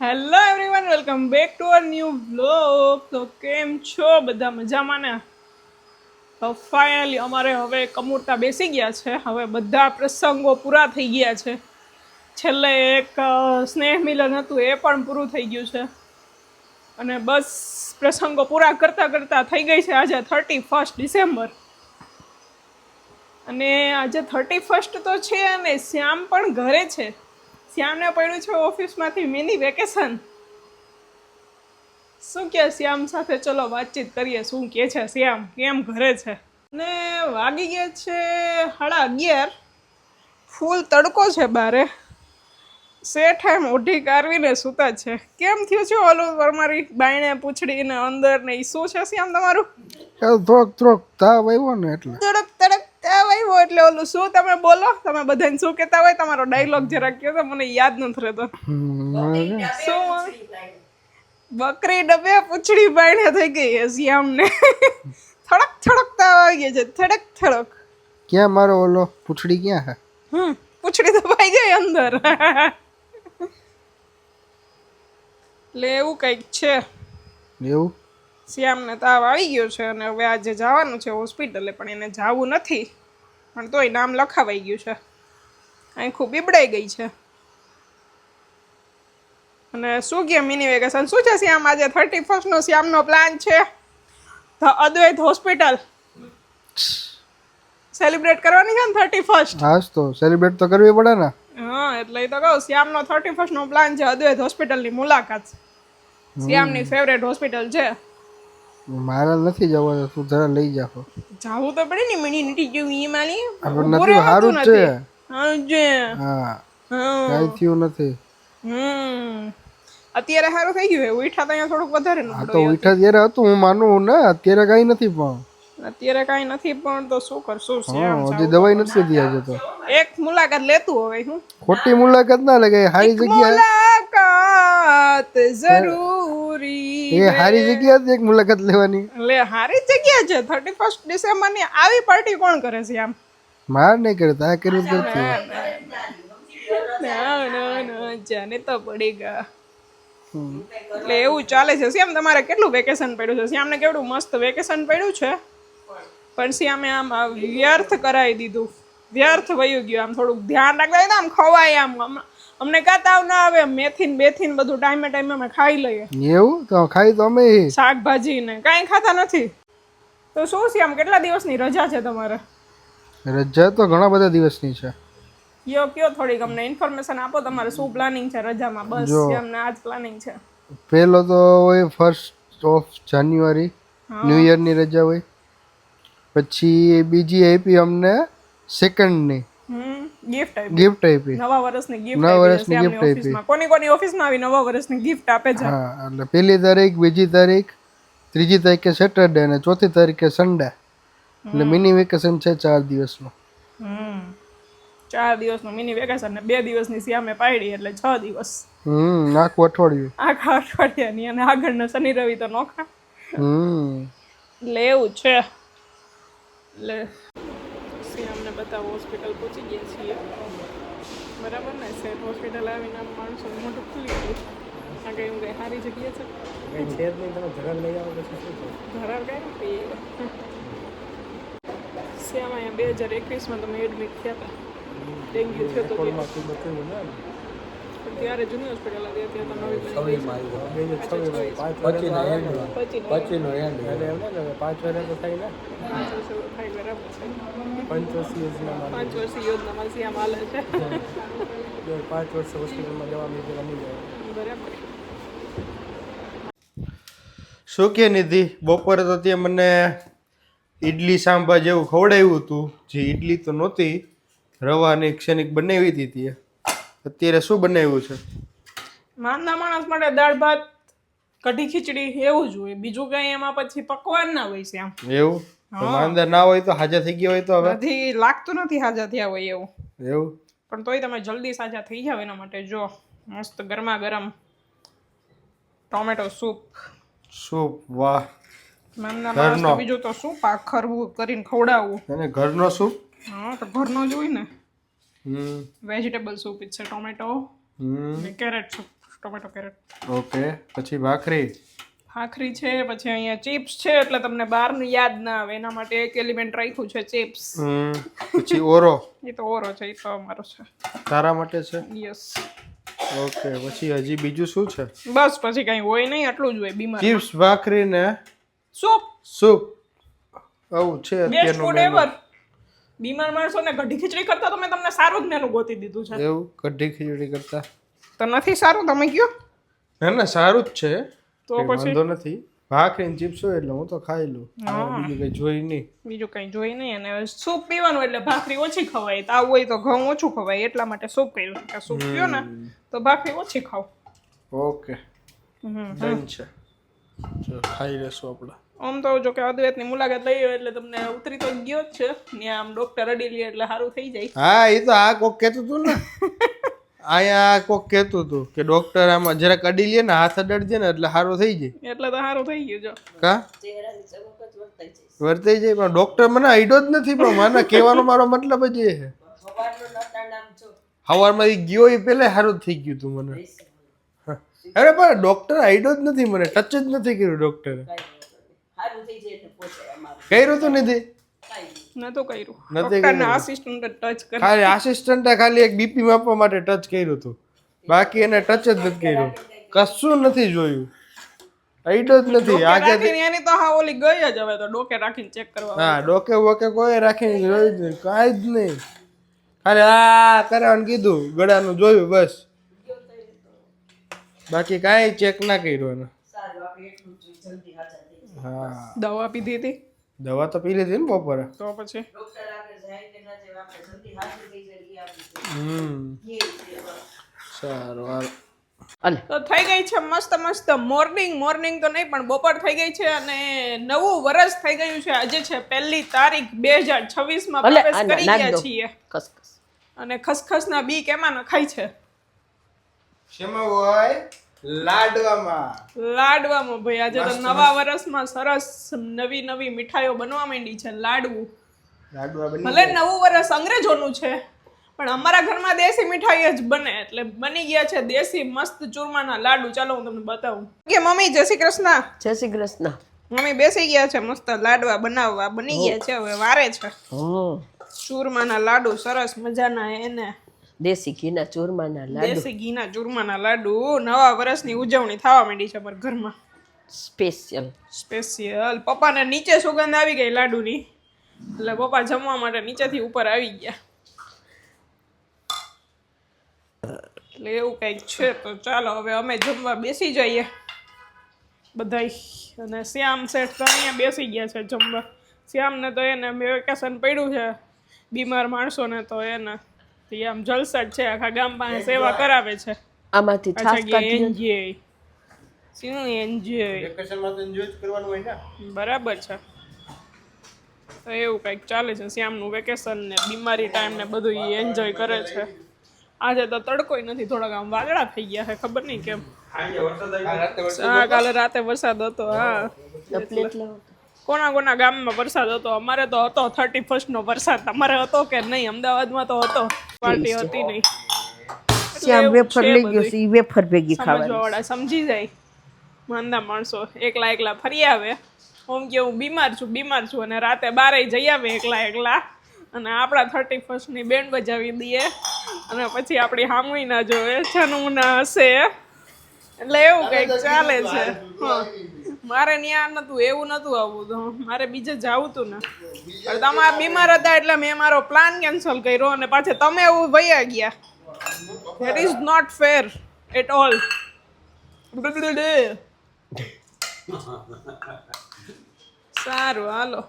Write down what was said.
Hello everyone, welcome back to our new vlog. તો કેમ છો બધા? મજામાં ને? તો ફાઇનલી અમારે હવે કમૂરતા બેસી ગયા છે. હવે બધા પ્રસંગો પૂરા થઈ ગયા છે. છેલ્લે એક સ્નેહ મિલન હતું, એ પણ પૂરું થઈ ગયું છે. અને બસ પ્રસંગો પૂરા કરતાં કરતાં થઈ ગઈ છે આજે 31 ડિસેમ્બર. અને આજે 31 તો છે અને શ્યામ પણ ઘરે છે. શ્યામને પડ્યું છે ઓફિસમાંથી મિની વેકેશન. શું કે શ્યામ સાથે ચલો વાતચીત કરીએ. શું કે છે શ્યામ, કેમ ઘરે છે? ને વાગી ગયા છે 11:30. ફૂલ તડકો છે બારે. શેઠ એમ ઓઢી કારવીને સૂતા છે. કેમ થયું છે ઓલું તમારી બાયણે પૂછડીને અંદર ને ઈ શું છે શ્યામ તમારું? થોડોક તાવ આવ્યો ને એટલે તડક તડક તાવ આવ્યો એટલે ઓલું શું? તમે બોલો, તમે બધાને શું કહેતા હોય? તમારો ડાયલોગ જરાક કહો તો, મને યાદ નથી રહેતો. શું? બકરી ડબે પૂછડી બાયણે થઈ ગઈ છે શ્યામને. થડક થડક તાવ આવી ગયો છે, થડક થડક. ક્યાં મારો ઓલો પૂછડી ક્યાં હે? પૂછડી તો ભાઈ ગઈ અંદર. એટલે એવું કંઈક છે. એવું શ્યામને તાવ આવી ગયો છે અને હવે આજે જવાનું છે હોસ્પિટલે, પણ એને જવું નથી. પણ તોય નામ લખાવાઈ ગયું છે. અહીં ખૂબ બીબડાઈ ગઈ છે. અને શું કે મિની વેકેશન શું છે શ્યામ? આજે 31 નો શ્યામનો પ્લાન છે ધ અદ્વૈત હોસ્પિટલ સેલિબ્રેટ કરવાની છે ને 31. હાસ તો સેલિબ્રેટ તો કરવી પડે ને. હા, એટલે એ તો કહું, શ્યામનો 31 નો પ્લાન છે અદ્વૈત હોસ્પિટલની મુલાકાત. શ્યામની ફેવરેટ હોસ્પિટલ છે. મારે નથી જવું, તું જરા લઈ જાઓ. જાવું તો પડે ને, મિની નીટી જેવી એ માલી. નથી, સારું જ છે. સારું છે. હા, હા. કાંઈ થયું નથી. અત્યારે સારું થઈ ગયું. ઉઠા તો અહીંયા થોડુંક વધારે હા તો ઉઠા ત્યારે હતું, હું માનું ને. અત્યારે કાંઈ નથી પણ. અત્યારે કાંઈ નથી પણ તો શું કરશું? હજી દવાઈ નથી લીધી આજે તો. એક મુલાકાત લેતું હવે હું. ખોટી મુલાકાત ના લે, સારી જગ્યા. મુલાકાત જરૂરી. એ સારી જગ્યા હતી એક મુલાકાત લેવાની. લે, સારી જગ્યા છે. 31 ડિસેમ્બર ની આવી પાર્ટી કોણ કરે છે આમ? માર નહીં કરે, તા કર્યું કરતી. ના, જાને તો પડેગા. એટલે એવું ચાલે છે. શ્યામ તમારે કેટલું વેકેશન પડ્યું છે? શ્યામને કેવડું મસ્ત વેકેશન પડ્યું છે, પણ શ્યામે આમ વ્યર્થ કરાવી દીધું. વ્યર્થ વયું ગયું. આમ થોડુંક ધ્યાન રાખતા હોય ને, આમ ખવાય. આમ અમને કાં તાવ ના આવે, મેથીન બેથીન બધું ટાઈમે ટાઈમે અમે ખાઈ લઈએ. એવું તો ખાઈ તો અમે શાકભાજી ને કાંઈ ખાતા નથી. તો શું શ્યામ, કેટલા દિવસની રજા છે તમારે? રજા તો ઘણા બધા દિવસની છે. કયો થોડીક અમને ઇન્ફોર્મેશન આપો. તમારે શું પ્લાનિંગ છે રજામાં? બસ શ્યામને આ જ પ્લાનિંગ છે. પહેલો તો હોય 1 જાન્યુઆરી, ન્યૂ યરની રજા હોય. પછી બીજી આપી અમને સેકન્ડની ગિફ્ટ આપી. નવા વર્ષની ગિફ્ટ આપી. કોની ઓફિસમાં આવી નવા વર્ષની ગિફ્ટ આપે છે? હા, એટલે પહેલી તારીખ, બીજી તારીખ, ત્રીજી તારીખે સેટરડે અને ચોથી તારીખે સન્ડે. એટલે મિની વેકેશન છે 4 દિવસનું. 4 દિવસનું મિની વેકેશન ને 2 દિવસની શ્યામે પાડી, એટલે 6 દિવસ. આખું અઠવાડિયું. આખા અઠવાડિયાની. અને આગળના શનિ રવિ તો નોખા. એટલે એવું છે. એટલે શ્યામને બતાવો હોસ્પિટલ પહોંચી ગયા છીએ. બરાબર ને? સેટ હોસ્પિટલ આવીને માણસો મોઢું ખુલી ગયું. આ કઈ હું કઈ સારી જગ્યા છે? ધરાર કઈ નથી. શ્યામ અહીંયા 2021માં તમે એડમિટ થયા હતા. ડેન્ગ્યુ થયો તો ત્યારે જૂની હોસ્પિટલ હતી, અત્યારે તો નવી બની ગઈ છે. 5 વર્ષ થાય. બરાબર છે. 5 વર્ષની યોજનામાં શ્યામ હાલે છે. 5 વર્ષ હોસ્પિટલમાં જવાની બરાબર. શું કે નિધિ, બપોરે તો તે મને ઈડલી સાંભાર જેવું ખવડાવ્યું હતું. જે ઈડલી તો નહોતી, રવાની ક્ષણિક બનાવી હતી તે. અત્યારે શું બનાવ્યું છે? માંદા માણસ માટે દાળ ભાત, કઢી ખીચડી એવું જ હોય. બીજું કઈ એમાં પછી પકવાન ના હોય છે આમ. એવું? માંદા ના હોય તો હાજા થઈ ગયા હોય તો હવે નથી લાગતું, નથી હાજા થયા હોય એવું. એવું? પણ તોય તમે જલ્દી સાજા થઈ જાવ એના માટે જો મસ્ત ગરમા ગરમ ટોમેટો સૂપ. સૂપ, વાહ. માંદા માણસને બીજું તો શું પાખરવું કરીને ખવડાવવું. અને ઘરનો સૂપ? હા, તો ઘરનો જ હોય ને. વેજીટેબલ સૂપ છે, ટોમેટો ને carrot soup. Tomato carrot. Okay, પછી ભાખરી. ભાખરી છે, પછી અહીંયા ચિપ્સ છે, એટલે તમને બહારનું યાદ ના આવે એના માટે એક એલિમેન્ટ રાખ્યું છે ચિપ્સ. પછી ઓરો. એ તો ઓરો છે, એ તો અમારો છે. તારા માટે છે. યસ. ઓકે, પછી હજી બીજું શું છે? બસ પછી કઈ હોય નહીં, આટલું જ હોય બીમાર. ચિપ્સ, ભાખરી ને સૂપ. સૂપ. આવું છે બેસ્ટ અત્યારનું ફૂડ મેનુ. એવર. બીમાર માણસોને કઢી ખીચડી કરતા તો મેં તમને સારું જ મેનુ ગોતી દીધું છે. એવું કઢી ખીચડી કરતા તો નથી સારું, તમે કયો. ના ના, સારું જ છે, તો કંઈ પછી વાંધો નથી. ભાખરી ને ચિપ્સ હોય એટલે હું તો ખાઈ લઉં, બીજું કઈ જોઈ નહીં. બીજું કઈ જોઈ નહીં. અને સૂપ પીવાનું એટલે ભાખરી ઓછી ખવાય. તાવ હોય તો ઘઉં ઓછું ખવાય, એટલા માટે સૂપ કર્યું કે સૂપ પીઓ ને તો ભાખરી ઓછી ખાવ. ઓકે, ડન છે. ચલો ખાઈ લેશું આપણે. આમ તો જો કે અદ્વૈતની મુલાકાત લઈ એટલે તમને ઉતરી તો ગયો જ છે. ત્યાં આમ ડોક્ટર અડી લે એટલે સારું થઈ જાય. હા, એ તો આ કોક કહેતું હતું ને, અહીંયા કોક કહેતું હતું કે ડોક્ટર આમાં જરાક અડી લે ને હાથ અડાડજે ને એટલે સારું થઈ જાય. એટલે તો સારું થઈ ગયું. જો કા વર્તાઈ જાય, પણ ડોક્ટર મને આઈડો જ નથી. પણ મને કહેવાનો મારો મતલબ જ એ છે, સવારમાં ગયો એ પહેલા સારું થઈ ગયું તું મને. અરે પણ ડોક્ટર આઈડો જ નથી, મને ટચ જ નથી કર્યું ડોક્ટરે. કર્યું તું નથી? નતું કર્યું. નથી ડોક્ટરના આસિસ્ટન્ટ ટચ કરી. ખાલી આસિસ્ટન્ટે ખાલી એક બીપી માપવા માટે ટચ કર્યું હતું, બાકી એને ટચ જ નથી કર્યું. કશું નથી જોયું, આઈડો જ નથી. આગે એની તો હા ઓલી ગઈ જ. હવે તો ડોકે રાખીને ચેક કરવા. હા, ડોકે વોકે કોઈ રાખીને જોયું જ નહીં, કાંઈ જ નહીં. ખાલી આ કરવાનું કીધું, ગળાનું જોયું બસ, બાકી કાંઈ ચેક ના કર્યું એને. હા, દવા પીધી હતી. દવા તો પી લીધી ને બપોરે. તો પછી સારું, હાલ. તો થઈ ગઈ છે મસ્ત મસ્ત મોર્નિંગ તો નહીં પણ બપોર થઈ ગઈ છે. અને નવું વર્ષ થઈ ગયું છે. આજે છે 1 તારીખ 2026 માં પ્રવેશ કરી ગયા છીએ. અને ખસખસના બી કેમાં નખાય છે? શેમાં હોય? લાડવામાં ભાઈ. આજે તો નવા વર્ષમાં સરસ નવી મીઠાઈઓ બનવા માંડી છે. લાડવું ભલે નવું વર્ષ અંગ્રેજોનું છે પણ અમારા ઘરમાં દેશી મીઠાઈ જ બને, એટલે બની ગયા છે દેશી મસ્ત ચૂરમાના લાડુ. ચાલો હું તમને બતાવું. કે મમ્મી જય શ્રી કૃષ્ણ. જય શ્રી કૃષ્ણ. મમ્મી બેસી ગયા છે મસ્ત લાડવા બનાવવા. બની ગયા છે, હવે વારે છે ચૂરમાના લાડુ સરસ મજાના. એને દેશી ઘીના ચૂરમાના લાડુ. દેશી ઘીના ચૂરમાના લાડુ. નવા વર્ષની ઉજવણી થવા માંડી છે અમારા ઘરમાં. સ્પેશિયલ. પપ્પાને નીચે સુગંધ આવી ગઈ લાડુની, એટલે પપ્પા જમવા માટે નીચેથી ઉપર આવી ગયા. એટલે એવું કંઈક છે. તો ચાલો હવે અમે જમવા બેસી જઈએ બધાય. અને શ્યામ શેઠ તો અહીંયા બેસી ગયા છે જમવા. શ્યામને તો એને વેકેશન પડ્યું છે, બીમાર માણસોને તો એને આમ જલસટ છે, આખા ગામ પાસે સેવા કરાવે છે. આમાંથી છાસ કાઢી એન્જોય. શું એન્જોય? વેકેશનમાં તો એન્જોય જ કરવાનું હોય ને. બરાબર છે. તો એવું કંઈક ચાલે છે. શ્યામનું વેકેશન ને બીમારી ટાઈમ ને બધું એન્જોય કરે છે. આજે તો તડકોય નથી, થોડાક આમ વાદળા થઈ ગયા છે, ખબર નહીં કેમ. હા, કાલે રાતે વરસાદ હતો. હા, કોના ગામમાં વરસાદ હતો? અમારે તો હતો 31st નો વરસાદ. તમારે હતો કે નહીં? અમદાવાદમાં તો હતો, પાર્ટી હતી નહીં. શ્યામ વેફર લઈ ગયો છે, ઈ વેફર ભેગી ખાવાની. સમજવાવાળા સમજી જાય. માંદા માણસો એકલા ફરી આવે. ઓમ કે હું બીમાર છું અને રાતે બારે જઈ આવે એકલા. અને આપણા 31st ની બેન્ડ બજાવી દઈએ અને પછી આપણી હામુઈ ના જોવે, છનું ના હશે. એટલે એવું કંઈક ચાલે છે. મારે ત્યાં નતું, એવું નતું આવવું તો મારે બીજે જવું તું ને. તમે બીમાર હતા એટલે મેં મારો પ્લાન કેન્સલ કર્યો અને પાછા તમે એવું વયા ગયા. That is not fair at all. સારું, હાલો.